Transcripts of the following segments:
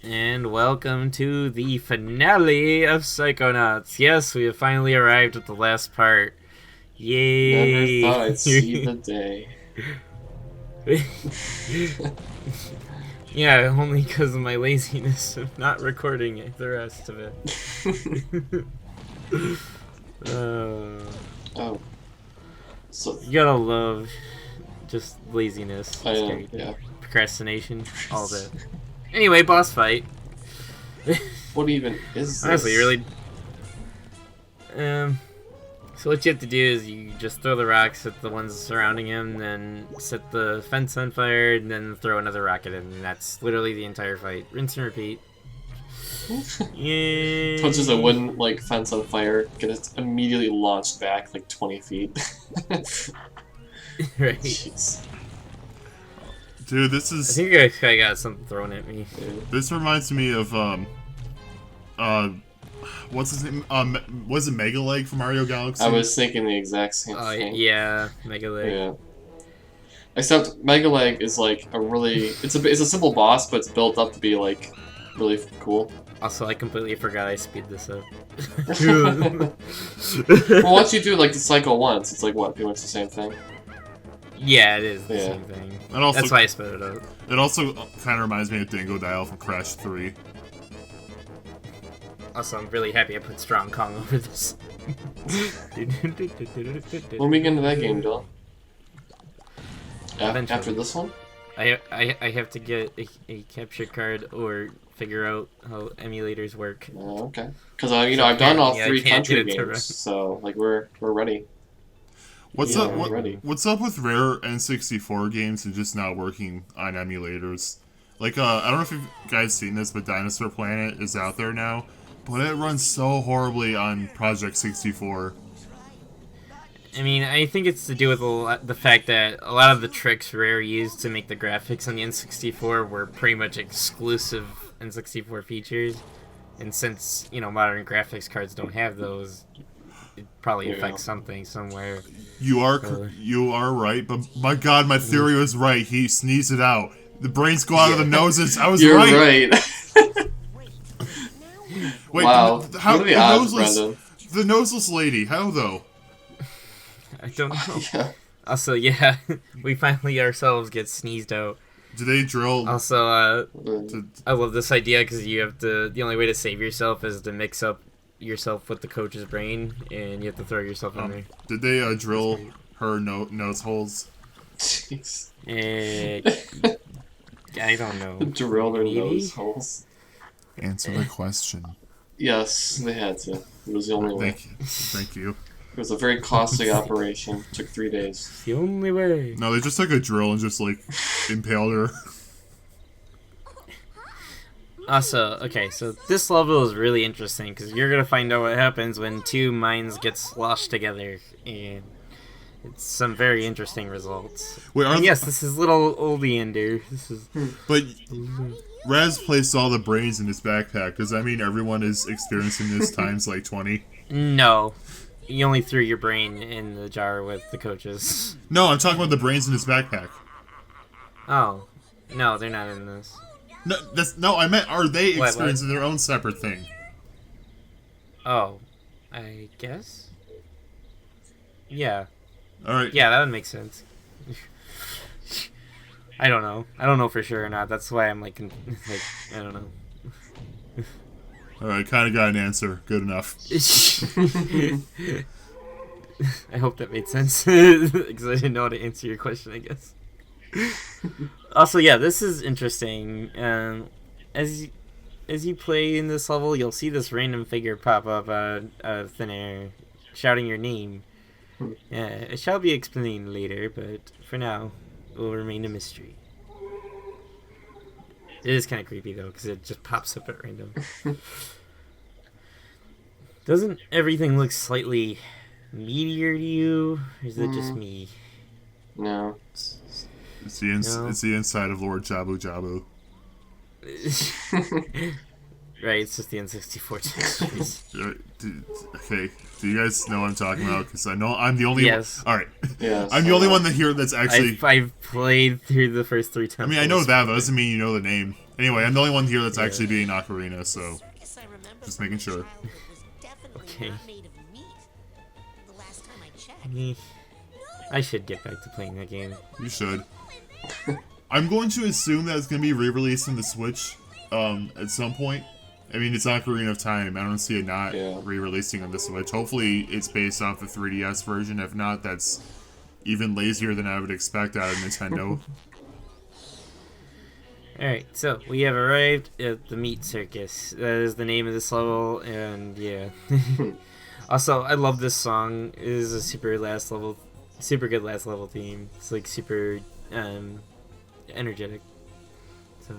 And welcome to the finale of Psychonauts. Yes, we have finally arrived at the last part. Never Yay! thought I'd see the day. Yeah, only because of my laziness of not recording the rest of it. Oh, so You gotta love just laziness. I It's know, great. yeah. Procrastination, all that. Anyway, boss fight. What even is this? Honestly, really. So what you have to do is you just throw the rocks at the ones surrounding him, then set the fence on fire, and then throw another rock at him. And that's literally the entire fight. Rinse and repeat. Yeah. Punches a wooden fence on fire, get it immediately launched back 20 feet. Right. Jeez. Dude, this is. I think I got something thrown at me. This reminds me of what's his name? Was it Mega Leg from Mario Galaxy? I was thinking the exact same thing. Yeah, Mega Leg. Yeah. Except Mega Leg is a really it's a simple boss, but it's built up to be really cool. Also, I completely forgot I speed this up. Well, once you do the cycle once, it's what, pretty much the same thing. Yeah, it is the Yeah. same thing. And also, That's why I sped it up. it also kind of reminds me of Dingo Dial from Crash 3. Also, I'm really happy I put Strong Kong over this. When we get into that game, Dylan? Eventually. After this one? I have to get a capture card or figure out how emulators work. Oh, okay. Because I've done all Yeah, I three can't country get it to run. games, so we're ready. What's Yeah, up? I'm ready. What's up with rare N64 games and just not working on emulators? I don't know if you guys seen this, but Dinosaur Planet is out there now, but it runs so horribly on Project 64. I mean, I think it's to do with the fact that a lot of the tricks Rare used to make the graphics on the N64 were pretty much exclusive N64 features. And since, modern graphics cards don't have those, it probably affects something somewhere. You are right, but my God, my theory was right. He sneezed it out. The brains go out of the noses. I was You're right. Wait, Wow. how What are the odds, Brendan? the noseless lady? How though? I don't know. Yeah. Also, yeah, we finally ourselves get sneezed out. Do they drill? Also, to, I love this idea because you have to. The only way to save yourself is to mix up yourself with the coach's brain, and you have to throw yourself in there. did they drill her nose holes? Jeez. I don't know. Drill their Maybe? nose holes. Answer the question. Yes, they had to. It was the only way. Thank you. It was a very costly operation. Took 3 days. The only way. No, they just took a drill and just impaled her. Also, okay, so this level is really interesting because you're gonna find out what happens when two minds get sloshed together, and it's some very interesting results. Wait, And yes, this is little Oleander. This is. But Raz placed all the brains in his backpack. Does that mean everyone is experiencing this times 20? No. You only threw your brain in the jar with the coaches. No, I'm talking about the brains in his backpack. Oh. No, they're not in this. No, I meant are they What? experiencing their own separate thing? Oh. I guess? Yeah. Alright. Yeah, that would make sense. I don't know. I don't know for sure or not. That's why I'm I don't know. Alright, kinda got an answer. Good enough. I hope that made sense. Because I didn't know how to answer your question, I guess. Also, yeah, this is interesting. As you play in this level, you'll see this random figure pop up out of thin air, shouting your name. It shall be explained later, but for now, it will remain a mystery. It is kind of creepy, though, because it just pops up at random. Doesn't everything look slightly meatier to you? Or is it just me? No. It's the inside of Lord Jabu Jabu. Right, it's just the N64 textures. Okay, do you guys know what I'm talking about? Because I know I'm the only Yes. one. Alright. Yes. I'm the only one that here that's actually... I've played through the first 3 temples. I mean, I know that, but that doesn't mean you know the name. Anyway, I'm the only one here that's actually being Ocarina, so just making sure. Okay. I should get back to playing that game. You should. I'm going to assume that it's going to be re-released on the Switch at some point. I mean, it's Ocarina of Time. I don't see it not re-releasing on the Switch. Hopefully, it's based off the 3DS version. If not, that's even lazier than I would expect out of Nintendo. Alright, so we have arrived at the Meat Circus. That is the name of this level, and yeah. Also, I love this song. It is a super good last level theme. It's like super energetic. So,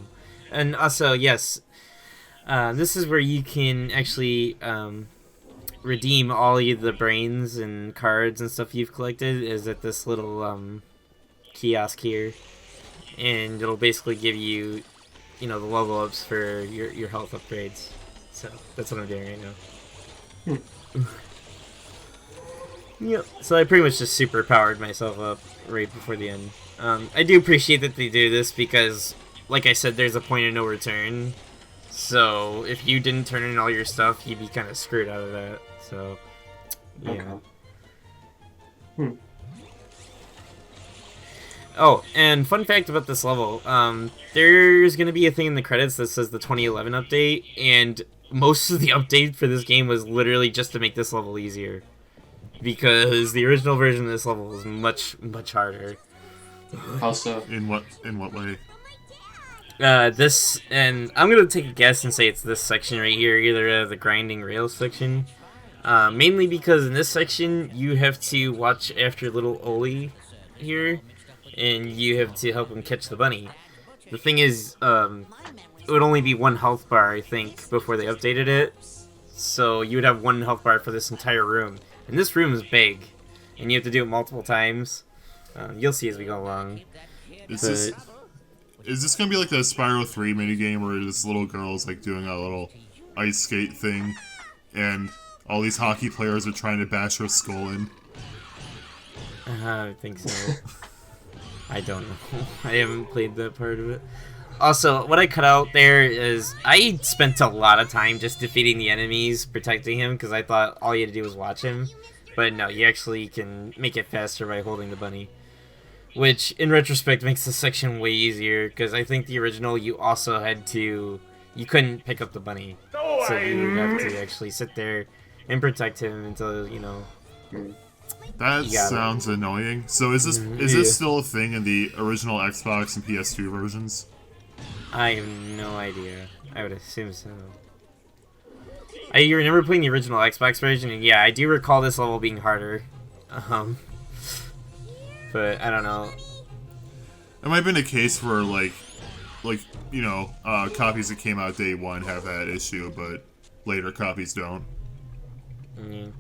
and also, yes, this is where you can actually redeem all of the brains and cards and stuff you've collected. Is at this little kiosk here, and it'll basically give you, the level ups for your health upgrades. So that's what I'm doing right now. Yep. So I pretty much just super powered myself up right before the end. I do appreciate that they do this because, like I said, there's a point of no return. So if you didn't turn in all your stuff, you'd be kind of screwed out of that. So, yeah. Okay. Oh, and fun fact about this level, there's going to be a thing in the credits that says the 2011 update, and most of the update for this game was literally just to make this level easier. Because the original version of this level was much, much harder. How so? In what way? This, and I'm going to take a guess and say it's this section right here, either the grinding rails section. Mainly because in this section, you have to watch after little Oli here, and you have to help him catch the bunny. The thing is, it would only be 1 health bar, I think, before they updated it. So you would have 1 health bar for this entire room. And this room is big, and you have to do it multiple times. You'll see as we go along. Is this gonna be like the Spyro 3 minigame where this little girl is like doing a little ice skate thing, and all these hockey players are trying to bash her skull in? I think so. I don't know. I haven't played that part of it. Also, what I cut out there is I spent a lot of time just defeating the enemies, protecting him, because I thought all you had to do was watch him. But no, you actually can make it faster by holding the bunny. Which, in retrospect, makes this section way easier, because I think the original you also had to... You couldn't pick up the bunny. So you have to actually sit there and protect him until, That sounds annoying. So is this still a thing in the original Xbox and PS2 versions? I have no idea. I would assume so. I remember playing the original Xbox version, and yeah, I do recall this level being harder. But I don't know. It might have been a case where, copies that came out day one have that issue, but later copies don't. And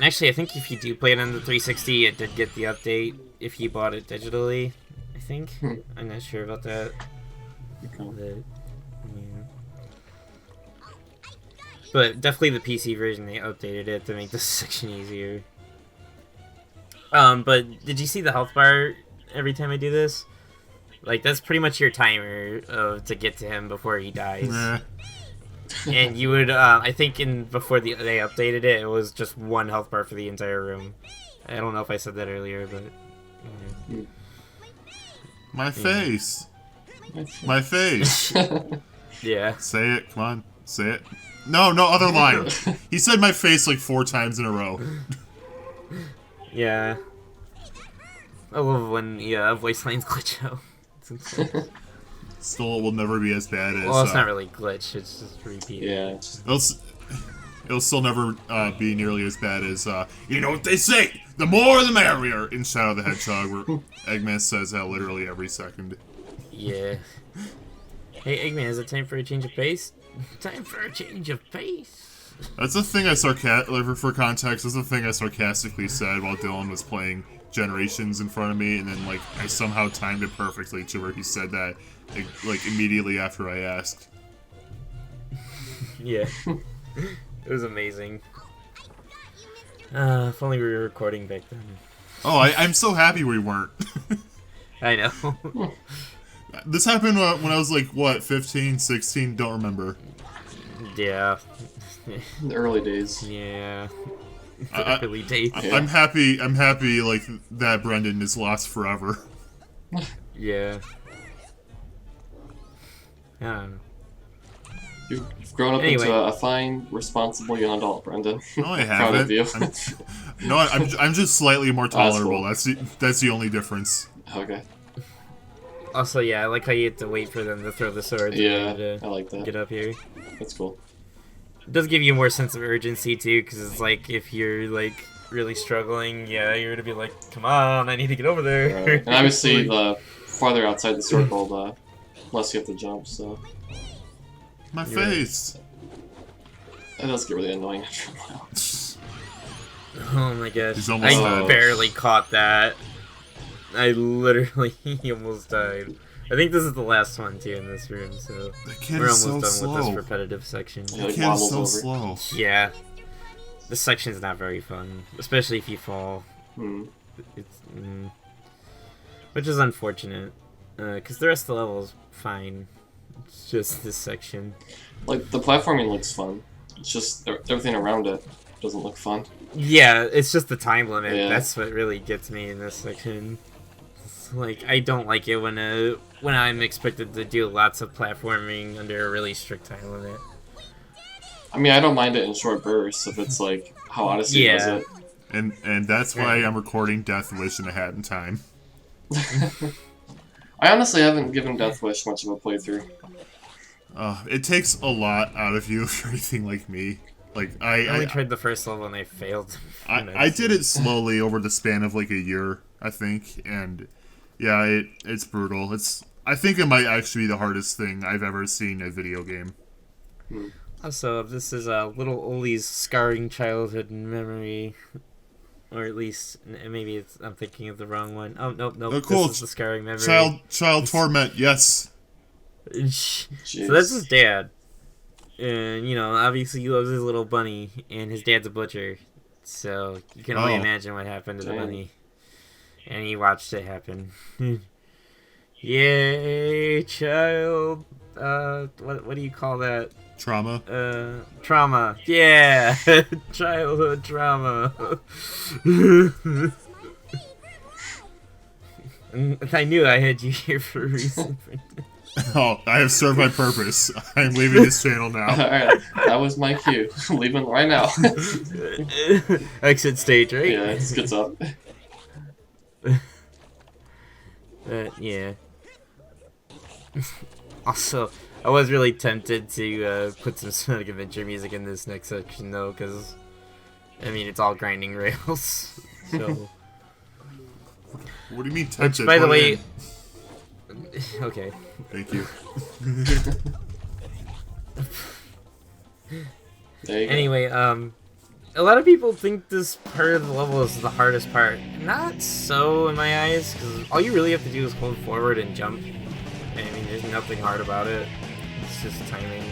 actually, I think if you do play it on the 360, it did get the update if you bought it digitally, I think. I'm not sure about that. But definitely the PC version, they updated it to make this section easier. But did you see the health bar every time I do this? Like, that's pretty much your timer to get to him before he dies. Nah. And you would, I think before they updated it, it was just 1 health bar for the entire room. I don't know if I said that earlier, but... Yeah. My face! My face! Yeah. Say it, come on, say it. No, other line! He said my face like 4 times in a row. Yeah. I love when voice lines glitch out. Still, it will never be as bad as... Well, it's not really glitch, it's just repeated. Yeah. It'll still never be nearly as bad as, you know what they say, the more the merrier, in Shadow the Hedgehog, where Eggman says that literally every second. Yeah. Hey, Eggman, is it time for a change of pace? Time for a change of pace. That's the thing for context, that's the thing I sarcastically said while Dylan was playing Generations in front of me, and then, I somehow timed it perfectly to where he said that, immediately after I asked. Yeah. It was amazing. If only we were recording back then. Oh, I'm so happy we weren't. I know. This happened when I was like, what, 15, 16? Don't remember. Yeah. In the early days. Yeah. I- Early days. I'm happy, like, that Brendan is lost forever. Yeah. I don't know. You've grown up Anyway. into a fine, responsible young adult, Brendan. No, I Proud of haven't. you. I'm just slightly more That's tolerable. cool. That's the only difference. Okay. Also, yeah, I like how you have to wait for them to throw the sword Yeah, to I like that. get up here. That's cool. It does give you more sense of urgency, too, because it's like, if you're, like, really struggling, yeah, you're gonna be like, come on, I need to get over there. Right. And obviously, the farther outside the circle, the less you have to jump, so... My You're right. face. That does get really annoying after a while. Oh my gosh. He's almost I dead. barely caught that. I literally almost died. I think this is the last one too in this room, so The kid we're is almost so done with slow. this repetitive section. Yeah. The Like kid is wobbles so over. slow. Yeah. This section's not very fun, especially if you fall. Hmm. It's which is unfortunate, because the rest of the level is fine. It's just this section. Like, the platforming looks fun. It's just everything around it doesn't look fun. Yeah, it's just the time limit. Yeah. That's what really gets me in this section. It's like, I don't like it when I'm expected to do lots of platforming under a really strict time limit. I mean, I don't mind it in short bursts if it's like how Odyssey Yeah. does And that's why I'm recording Death Wish in a hat in time. it. I honestly haven't given Death Wish much of a playthrough. It takes a lot out of you if you're anything like me. Like I only I tried the first level and I failed. I did it slowly over the span of like a year, I think, and yeah, it's brutal. I think it might actually be the hardest thing I've ever seen in a video game. Also, this is little Oli's scarring childhood memory. Or at least, maybe I'm thinking of the wrong one. Oh, nope. Oh, cool. This is the scarring memory. Child torment, yes. So that's his dad. And, you know, obviously he loves his little bunny, and his dad's a butcher. So you can only Oh. imagine what happened to the Damn. bunny. And he watched it happen. Yay, child. What do you call that? Trauma. Trauma. Yeah! Childhood trauma. I knew I had you here for a reason. Oh, I have served my purpose. I am leaving this channel now. Alright, that was my cue. Leaving right now. Exit stage, right? Yeah, it gets up. Yeah. Also, I was really tempted to put some Sonic Adventure music in this next section, though, because, I mean, it's all grinding rails. So, What do you mean which, tempted? by the Put it way, in. okay. Thank you. There you go. Anyway, a lot of people think this part of the level is the hardest part. Not so in my eyes, because all you really have to do is hold forward and jump. I mean, there's nothing hard about it. It's just timing.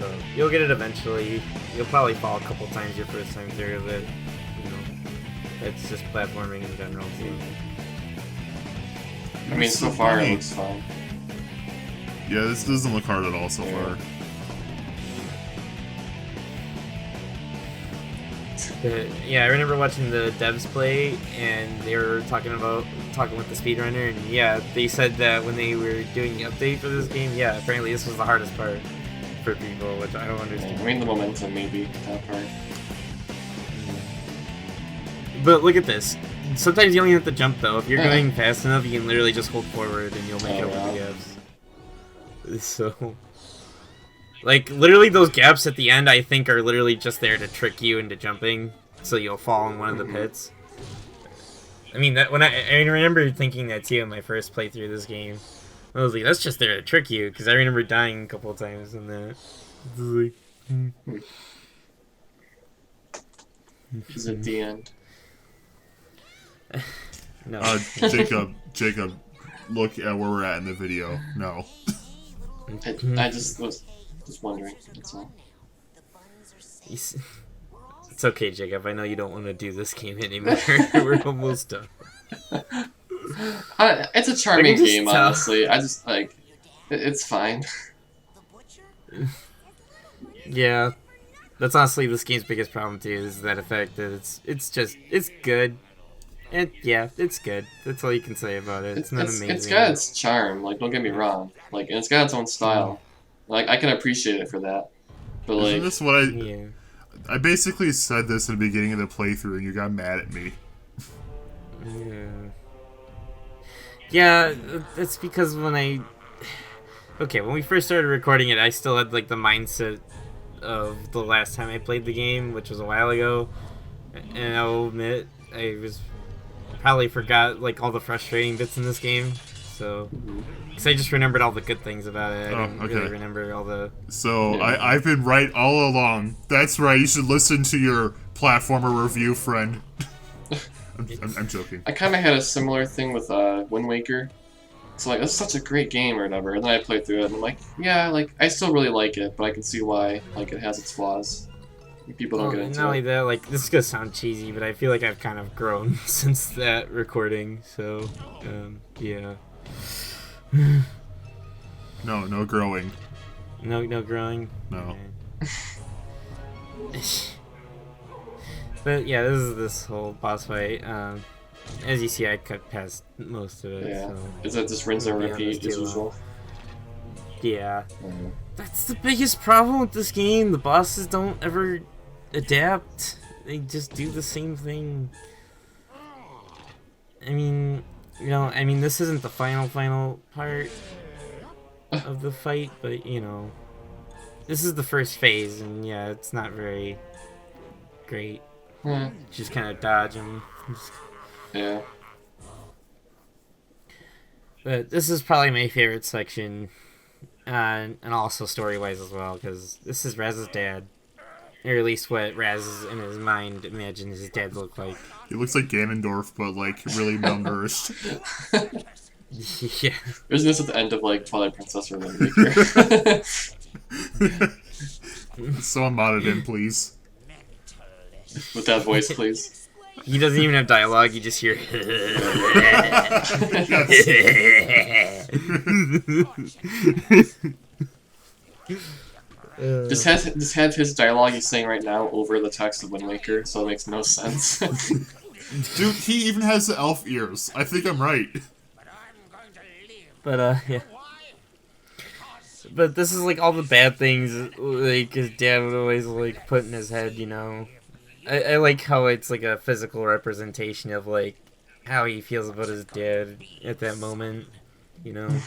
So, you'll get it eventually. You'll probably fall a couple times your first time through, but, you know, it's just platforming in general, too. I mean, so far it looks fine. Yeah, this doesn't look hard at all so far. Yeah, I remember watching the devs play, and they were talking with the speedrunner, and yeah, they said that when they were doing the update for this game, yeah, apparently this was the hardest part for people, which I don't understand. I mean, the momentum maybe, that part. But look at this. Sometimes you only have to jump, though. If you're going fast enough, you can literally just hold forward, and you'll make it over the gaps. So... like, literally those gaps at the end, I think, are literally just there to trick you into jumping, so you'll fall in one of the pits. I mean, I remember thinking that too in my first playthrough of this game. I was like, that's just there to trick you, because I remember dying a couple of times in that. Like, Is it the end? no. Jacob, look at where we're at in the video. No. I just was wondering, that's all. It's okay, Jacob. I know you don't want to do this game anymore. We're almost done. It's a charming just game, tell. honestly. I just like it's fine. Yeah, that's honestly this game's biggest problem too. Is that effect that it's good. And yeah, it's good. That's all you can say about it. It's not amazing. It's got its charm. Like, don't get me wrong. Like, and it's got its own style. Like, I can appreciate it for that. But Isn't like, this what Yeah. I basically said this at the beginning of the playthrough, and you got mad at me. Yeah. Yeah, that's because when we first started recording it, I still had like the mindset of the last time I played the game, which was a while ago, and I'll admit I was probably forgot like all the frustrating bits in this game. So, because I just remembered all the good things about it. I didn't really remember all the. So I've been right all along. That's right. You should listen to your platformer review, friend. I'm joking. I kind of had a similar thing with Wind Waker. So like, it's such a great game or whatever. And then I played through it, and I'm like, yeah, like I still really like it, but I can see why like it has its flaws. People don't get into not it. only that, like this is gonna sound cheesy, but I feel like I've kind of grown since that recording. So, yeah. No growing. No growing. No. Okay. But yeah, this whole boss fight. As you see, I cut past most of it. Yeah. So Is that just rinse and repeat as usual? Yeah. That's the biggest problem with this game. The bosses don't ever adapt. They just do the same thing. I mean, this isn't the final part of the fight, but this is the first phase, and yeah, it's not very great. Just kind of dodge them. Yeah. But this is probably my favorite section, and also story-wise as well, because this is Raz's dad. Or at least what Raz in his mind imagines his dad look like. He looks like Ganondorf, but like really malnourished. Yeah. Isn't this at the end of like Twilight Princess or Wind Waker? Someone mod it in, please. With that voice, please. He doesn't even have dialogue, you just hear. Just have his dialogue he's saying right now over the text of Wind Waker, so it makes no sense. Dude, he even has the elf ears. I think I'm right. But yeah. But this is like all the bad things like his dad would always like put in his head, I like how it's like a physical representation of like how he feels about his dad at that moment, Ganon.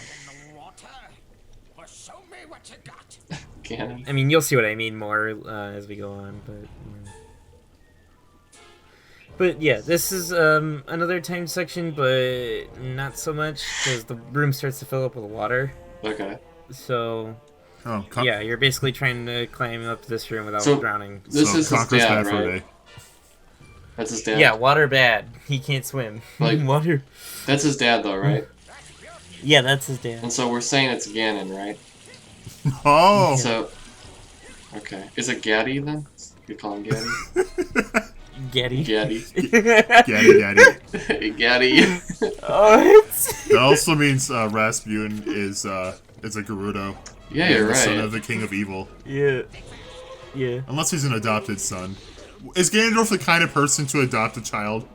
I mean, you'll see what I mean more as we go on, but yeah, this is another time section, but not so much because the room starts to fill up with water. Okay. So yeah, you're basically trying to climb up this room without drowning. This is his dad, bad for a right? day. That's his dad? Yeah, water bad. He can't swim. Like, water. That's his dad, though, right? Yeah, that's his dad. And so we're saying it's Ganon, right? Oh! So, okay. Is it Gaddy, then? You call him Gaddy? Gaddy. Gaddy. Gaddy. Oh, That also means Rasputin is a Gerudo. Yeah, you're the right. son of the King of Evil. Yeah. Unless he's an adopted son. Is Ganondorf the kind of person to adopt a child?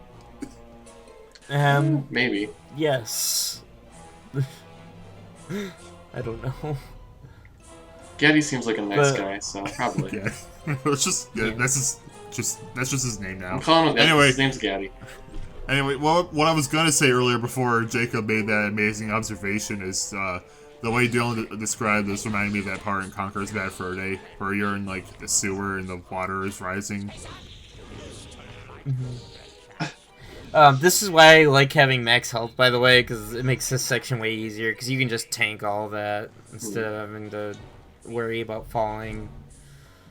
Maybe. Yes. I don't know. Gaddy seems like a nice guy, so probably. Yeah. That's just his name now. I'm calling him. Anyway, his name's Gaddy. Anyway, what I was gonna say earlier before Jacob made that amazing observation is the way Dylan described this reminded me of that part in Conquer's Bad Fur Day, where you're in like the sewer and the water is rising. This is why I like having max health, by the way, because it makes this section way easier, because you can just tank all of that instead of having to worry about falling.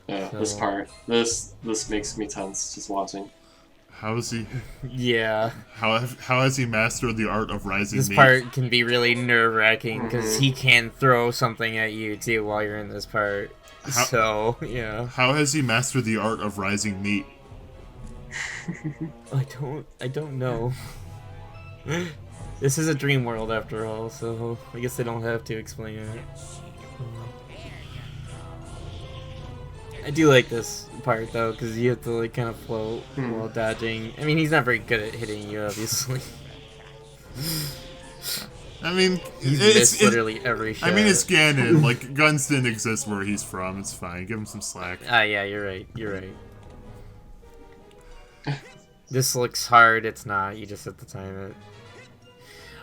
Yeah, this part. This makes me tense just watching. How is he? Yeah. How has he mastered the art of rising This meat? part can be really nerve-wracking, because he can throw something at you, too, while you're in this part. So, yeah. How has he mastered the art of rising meat? I don't know. This is a dream world after all, so I guess they don't have to explain it. I do like this part though, because you have to like kind of float while dodging. I mean, he's not very good at hitting you, obviously. I mean, He's missed literally every shot. I mean, it's Ganon. Like, guns didn't exist where he's from. It's fine. Give him some slack. Ah, yeah, you're right. You're right. This looks hard. It's not. You just have to time it.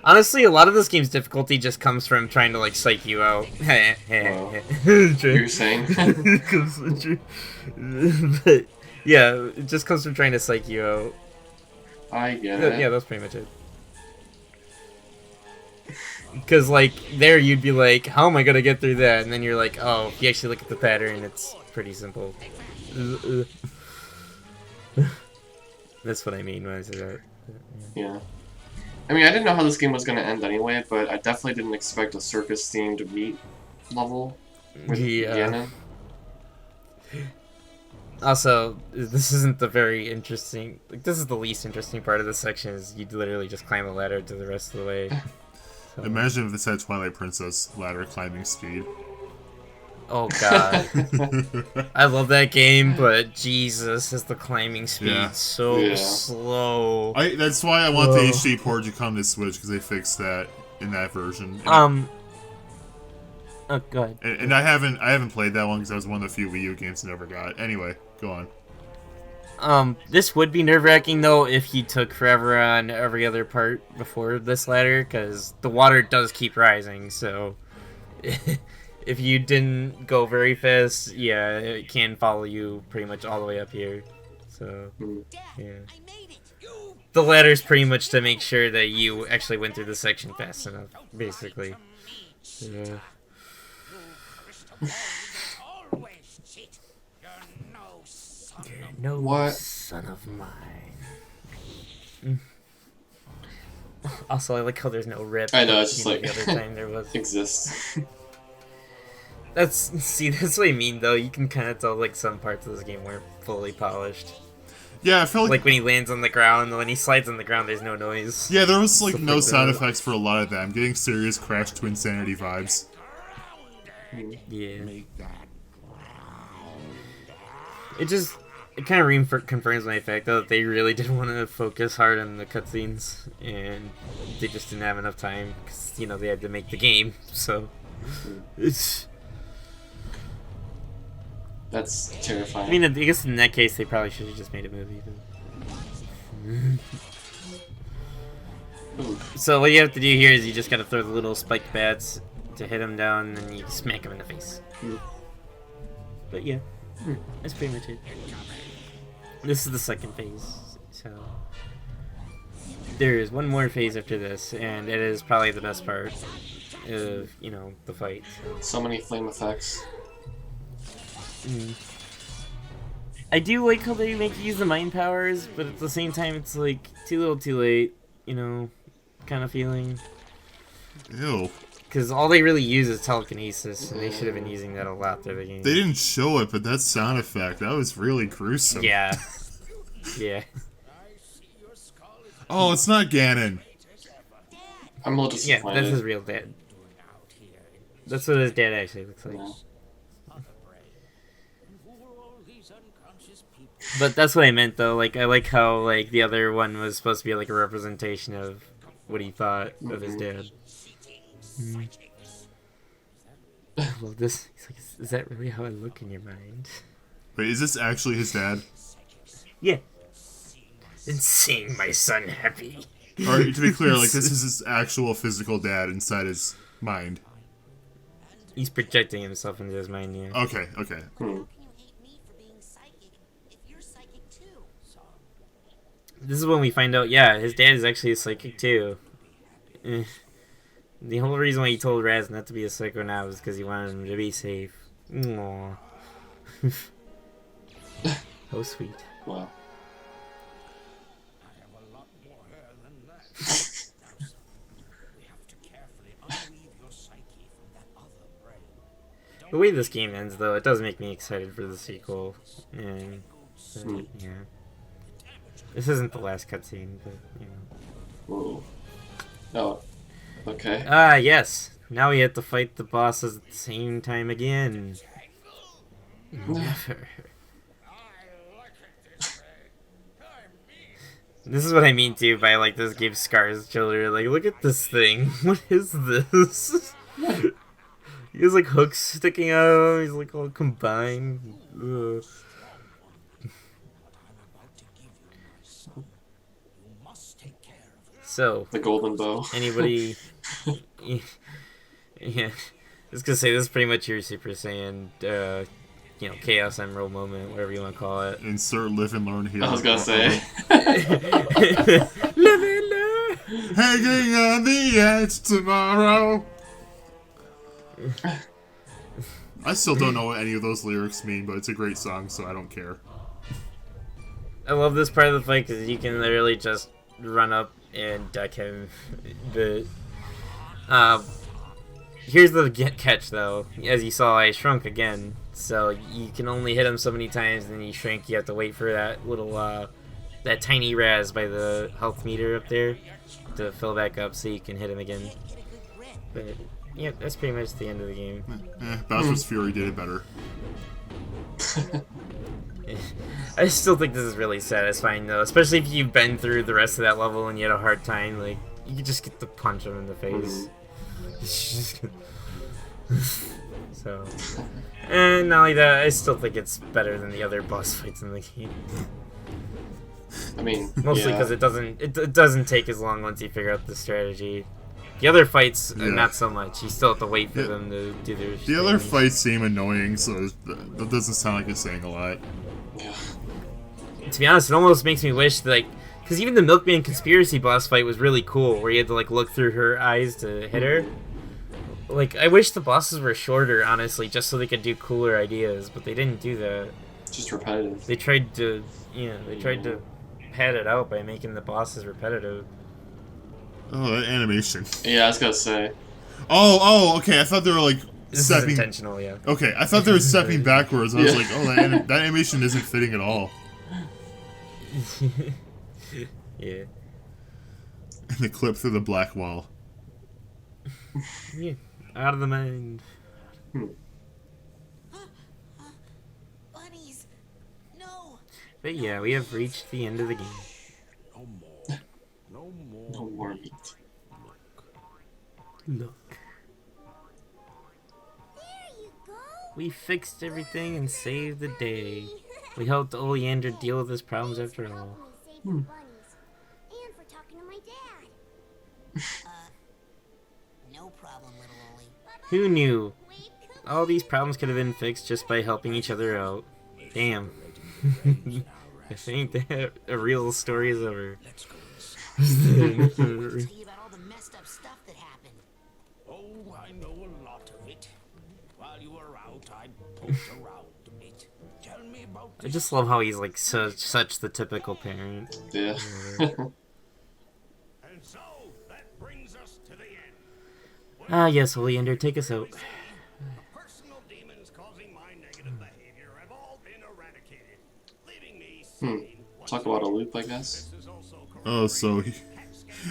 Honestly, a lot of this game's difficulty just comes from trying to, like, psych you out. You're saying? But, yeah, it just comes from trying to psych you out. I get it. Yeah, that's pretty much it. Because, like, there you'd be like, how am I gonna get through that? And then you're like, oh, if you actually look at the pattern, it's pretty simple. That's what I mean when I say that. Yeah. I mean, I didn't know how this game was going to end anyway, but I definitely didn't expect a circus-themed meat level with Ganon. Also, this isn't the very interesting... Like, this is the least interesting part of this section, is you literally just climb a ladder to the rest of the way. So. Imagine if this had Twilight Princess ladder climbing speed. Oh god. I love that game, but Jesus, is the climbing speed so slow. That's why I want the HD port to come to Switch, because they fixed that in that version. Oh, go ahead. And I haven't played that one because that was one of the few Wii U games I never got. Anyway, go on. This would be nerve-wracking, though, if you took forever on every other part before this ladder, because the water does keep rising, so... If you didn't go very fast, yeah, it can follow you pretty much all the way up here. So, yeah. The ladder's pretty much to make sure that you actually went through the section fast enough, basically. Yeah. You're no son of mine. Also, I like how there's no rip. I know, it's just like the other time there was. Exists. That's what I mean, though. You can kind of tell, like, some parts of this game weren't fully polished. Yeah, I felt like when he lands on the ground, when he slides on the ground, there's no noise. Yeah, there was, like, no sound effects for a lot of that. I'm getting serious Crash to Insanity vibes. Yeah. It kind of confirms my fact, though, that they really did want to focus hard on the cutscenes, and they just didn't have enough time, because, you know, they had to make the game, so... It's... That's terrifying. I mean, I guess in that case, they probably should have just made a movie. So what you have to do here is you just gotta throw the little spiked bats to hit them down, and then you smack them in the face. But yeah, that's pretty much it. This is the second phase, so... There is one more phase after this, and it is probably the best part of, you know, the fight. So many flame effects. I do like how they make you use the mind powers, but at the same time it's like too little too late, you know, kind of feeling. Ew. Because all they really use is telekinesis, and they should have been using that a lot through the game. They didn't show it, but that sound effect, that was really gruesome. Yeah. Yeah. Oh, it's not Ganon. I'm a little disappointed. Yeah, that's his real dad. That's what his dad actually looks like. Yeah. But that's what I meant, though. Like, I like how, like, the other one was supposed to be, like, a representation of what he thought of his dad. I love this. He's like, is that really how I look in your mind? Wait, is this actually his dad? Yeah. And seeing my son happy. Or, to be clear, like, this is his actual physical dad inside his mind. He's projecting himself into his mind, yeah. Okay, okay. This is when we find out, yeah, his dad is actually a psychic, too. The whole reason why he told Raz not to be a Psychonaut was because he wanted him to be safe. Aww. How sweet. Wow. The way this game ends, though, it does make me excited for the sequel. And, yeah. This isn't the last cutscene, but, you know. Whoa. Oh, okay. Ah, yes. Now we have to fight the bosses at the same time again. Never. This is what I mean too by like this game scars children. Like, look at this thing. What is this? He has like hooks sticking out of him. He's like all combined. Ugh. So, The golden bow. anybody? Yeah, I was gonna say this is pretty much your Super Saiyan, Chaos Emerald moment, whatever you want to call it. Insert live and learn here. I was gonna say. Live and learn. Hanging on the edge tomorrow. I still don't know what any of those lyrics mean, but it's a great song, so I don't care. I love this part of the fight because you can literally just run up and duck him. But here's the catch, though. As you saw, I shrunk again, so you can only hit him so many times, and then you shrink. You have to wait for that little that tiny raz by the health meter up there to fill back up, so you can hit him again. But yeah, that's pretty much the end of the game. Bowser's Fury did it better. I still think this is really satisfying though, especially if you've been through the rest of that level and you had a hard time. Like, you just get to punch him in the face. So, and not only that, I still think it's better than the other boss fights in the game. I mean, Mostly because it doesn't take as long once you figure out the strategy. The other fights, not so much. You still have to wait for them to do their. The other fights seem annoying, so that doesn't sound like it's saying a lot. Yeah. To be honest, it almost makes me wish that, like, because even the Milkman Conspiracy boss fight was really cool, where you had to like look through her eyes to hit her. Like, I wish the bosses were shorter, honestly, just so they could do cooler ideas, but they didn't do that. Just repetitive. They tried to, pad it out by making the bosses repetitive. Oh, that animation. Yeah, I was gonna say. Oh, okay. I thought they were like This stepping. is intentional, yeah. Okay, I thought they were stepping backwards. I was Yeah. like, oh, that animation isn't fitting at all. Yeah. And the clip through the black wall. Yeah. Out of the mind. Bunnies, no. But yeah, we have reached the end of the game. No more meat. Look. There you go. We fixed everything and saved the day. We helped Oleander deal with his problems after all. Save the bunnies. And for talking to my dad. No problem, little Oli. Who knew? All these problems could have been fixed just by helping each other out. Damn. I think that a real story is over. Tell you about all the messed up stuff that happened. Oh, I know a lot of it. While you were out, I poked around a bit. Tell me about I just love how he's like such the typical parent. Yeah. And so, that brings us to the end. Ah, yes, Oleander, take us out. The personal demons causing my negative behavior have all been eradicated, leaving me sane. Talk about a loop, I guess. This is also Oh, so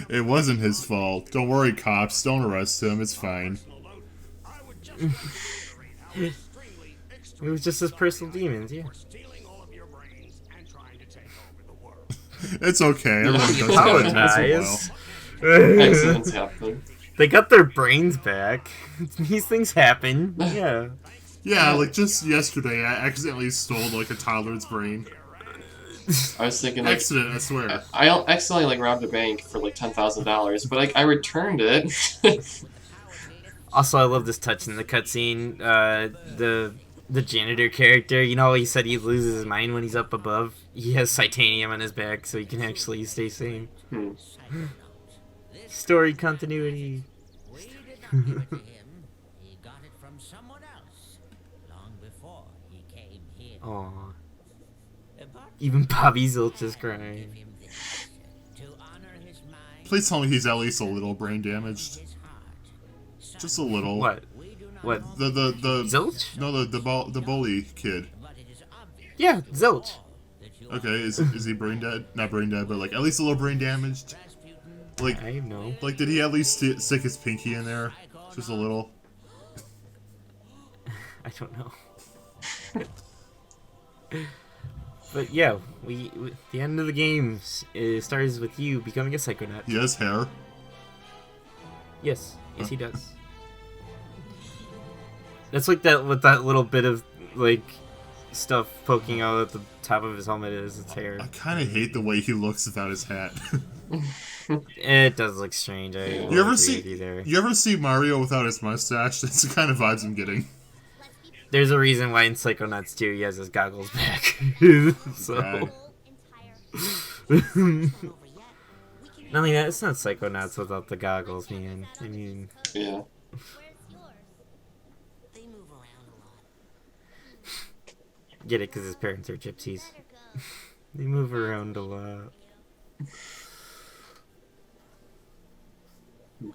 it wasn't his fault. Don't worry, cops. Don't arrest him. It's fine. I would just like to reiterate how extremely, It was just his personal demons, yeah. stealing all of your brains and trying to take over the world. It's okay. Everyone does that once in a Apologize. Accidents happen. They got their brains back. These things happen. Yeah. Yeah, like just yesterday, I accidentally stole like a toddler's brain. I was thinking like Accident, I swear. I accidentally like robbed a bank for like $10,000, but like I returned it. Also, I love this touch in the cutscene. The janitor character, you know, he said he loses his mind when he's up above. He has titanium on his back, so he can actually stay sane. Story continuity. We did not give it to him. He got it from someone else long before he came here. Aw. But Even Bobby Zilch is crying. give him this to honor his mind, Please tell me he's at least a little brain damaged. his heart. Just a little. What? We do not What? know, The Zilch? No, the bully kid. but it is obvious Yeah, Zilch. that you Okay, is he brain dead? Not brain dead, but like at least a little brain damaged. Rasputin Like, I know. like, did he at least stick his pinky in there? Just a little? I don't know. But yeah, we the end of the game starts with you becoming a Psychonaut. He has hair. Yes, he does. That's like that what that little bit of like stuff poking out at the top of his helmet is. It's hair. I kind of hate the way he looks without his hat. It does look strange. You ever see Mario without his mustache? That's the kind of vibes I'm getting. There's a reason why in Psychonauts 2 he has his goggles back. So. Bad. Not only that, it's not Psychonauts without the goggles, man. I mean, Yeah. They move around a lot. get it because his parents are gypsies. They move around a lot. Well,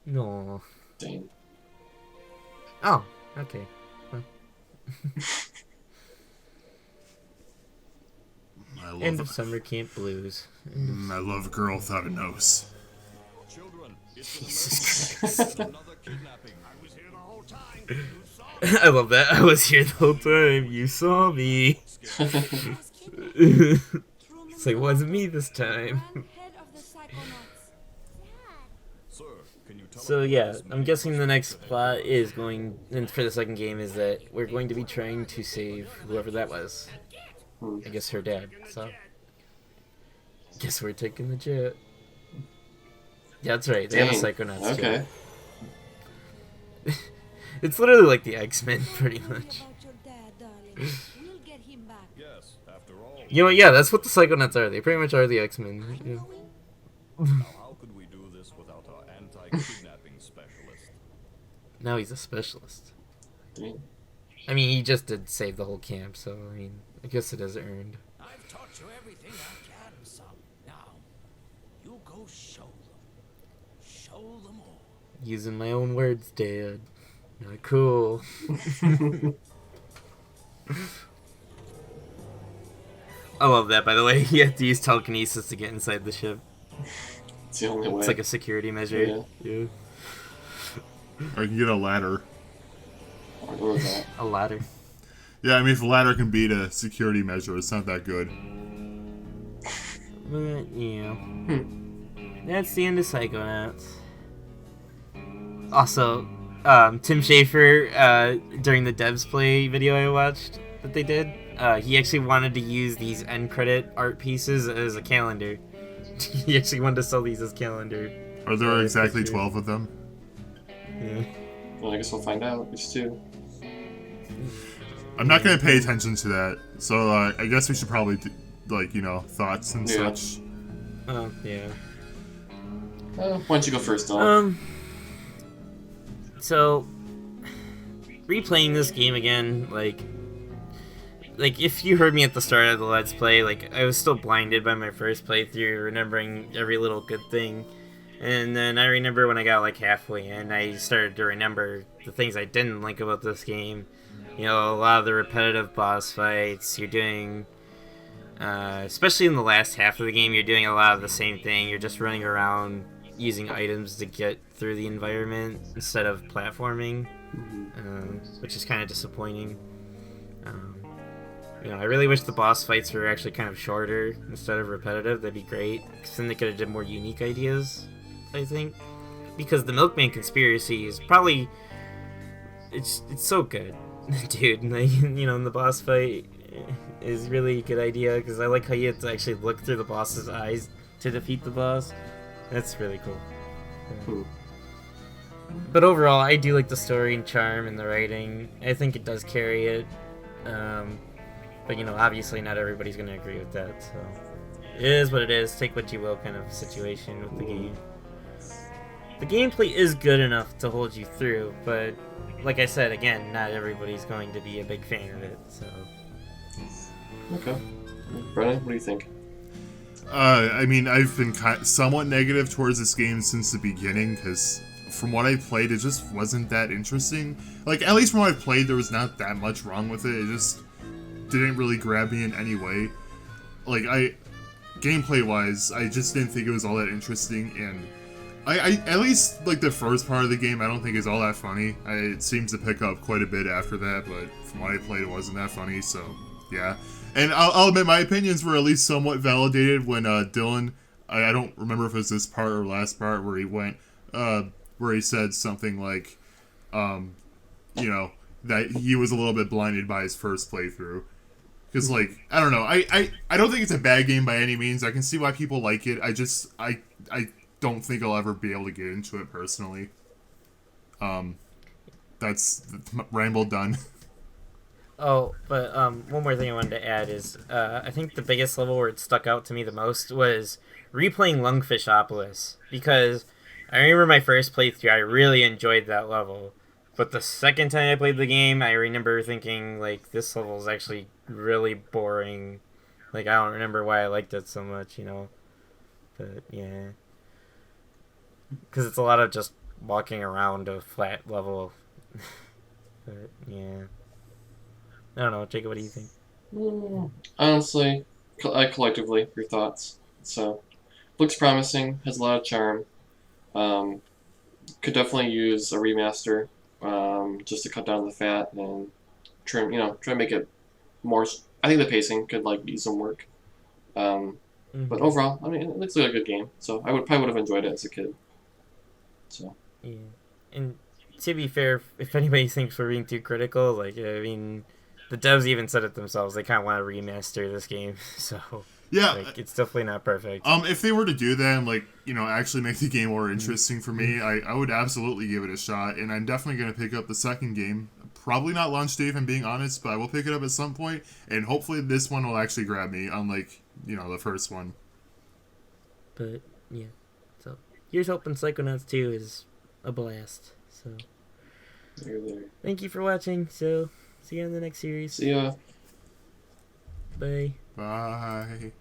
No. Dang. Oh, okay. Well. End of summer camp blues. I love a girl without a nose. Children, Jesus Christ. another kidnapping. I was here the whole time. You saw I love that. I was here the whole time. You saw me. It's like, wasn't me this time. Head of the Psychonauts. Sir, can you tell So yeah, I'm guessing the next plot is going, and for the second game, is that we're going to be trying to save whoever that was. I guess her dad. So, guess we're taking the jet. Yeah, that's right. They have a Dang. Psychonauts Okay. jet. It's literally like the X-Men, pretty much. About your dad, darling. We'll get him back. Yes, after all. You know, yeah, that's what the Psychonauts are. They pretty much are the X-Men. Yeah. Now, how could we do this without our anti-kidnapping specialist? Now he's a specialist. Dang. I mean, he just did save the whole camp, so I mean, I guess it is earned. I've taught you everything I can, son. Now, you go show them. Show them all. Using my own words, Dad. Not cool. I love that, by the way. You have to use telekinesis to get inside the ship. It's the only way. It's like a security measure. Yeah. Or you can get a ladder. What was that? A ladder. Yeah, I mean, if a ladder can beat a security measure, it's not that good. But, yeah. That's the end of Psychonauts. Also, Tim Schafer, during the devs play video I watched that they did, he actually wanted to use these end credit art pieces as a calendar. He actually wanted to sell these as calendar. Are there exactly 12 of them? Yeah. Well, I guess we'll find out. There's 2. I'm not going to pay attention to that, so I guess we should probably, like, you know, thoughts and Yeah. such. Oh, yeah. Why don't you go first, Don? So, replaying this game again, like if you heard me at the start of the Let's Play, like, I was still blinded by my first playthrough, remembering every little good thing. And then I remember when I got, like, halfway in, I started to remember the things I didn't like about this game. You know, a lot of the repetitive boss fights, you're doing, especially in the last half of the game, you're doing a lot of the same thing. You're just running around using items to get through the environment instead of platforming, which is kind of disappointing. You know, I really wish the boss fights were actually kind of shorter instead of repetitive. That'd be great, because then they could have did more unique ideas, I think. Because the Milkman Conspiracy is probably... It's so good, dude. Like, you know, in the boss fight is really a good idea, because I like how you have to actually look through the boss's eyes to defeat the boss. That's really cool. Hmm. But overall, I do like the story and charm and the writing. I think it does carry it. But, you know, obviously not everybody's going to agree with that, so... It is what it is, take what you will kind of situation with the game. The gameplay is good enough to hold you through, but, like I said, again, not everybody's going to be a big fan of it, so... Okay. Brennan, what do you think? I mean, I've been somewhat negative towards this game since the beginning, because from what I played, it just wasn't that interesting. Like, at least from what I played, there was not that much wrong with it. It just didn't really grab me in any way. Like, gameplay wise, I just didn't think it was all that interesting, and I at least like the first part of the game I don't think is all that funny. It seems to pick up quite a bit after that, but from what I played it wasn't that funny, so yeah. And I'll admit my opinions were at least somewhat validated when Dylan, I don't remember if it was this part or last part where he went, where he said something like, you know, that he was a little bit blinded by his first playthrough. Because, like, I don't know, I don't think it's a bad game by any means. I can see why people like it. I don't think I'll ever be able to get into it personally. That's ramble done. Oh, but one more thing I wanted to add is I think the biggest level where it stuck out to me the most was replaying Lungfishopolis, because I remember my first playthrough, I really enjoyed that level, but the second time I played the game, I remember thinking, like, this level is actually really boring. Like, I don't remember why I liked it so much, you know. But yeah, because it's a lot of just walking around a flat level. But yeah, I don't know, Jacob, what do you think? Honestly, collectively, your thoughts. So, looks promising, has a lot of charm. Could definitely use a remaster, just to cut down the fat and try to make it more. I think the pacing could like use some work. But overall, I mean, it looks like a good game. So I probably would have enjoyed it as a kid. So yeah, and to be fair, if anybody thinks we're being too critical, like, I mean, the devs even said it themselves. They kind of want to remaster this game, so Yeah, like, it's definitely not perfect. If they were to do that and, like, you know, actually make the game more interesting for me, I would absolutely give it a shot, and I'm definitely going to pick up the second game. Probably not launch day, if I'm being honest, but I will pick it up at some point, and hopefully this one will actually grab me, unlike, you know, the first one. But yeah, so here's hoping Psychonauts 2 is a blast. So there. thank you for watching. So see you in the next series. See ya. Bye. Bye.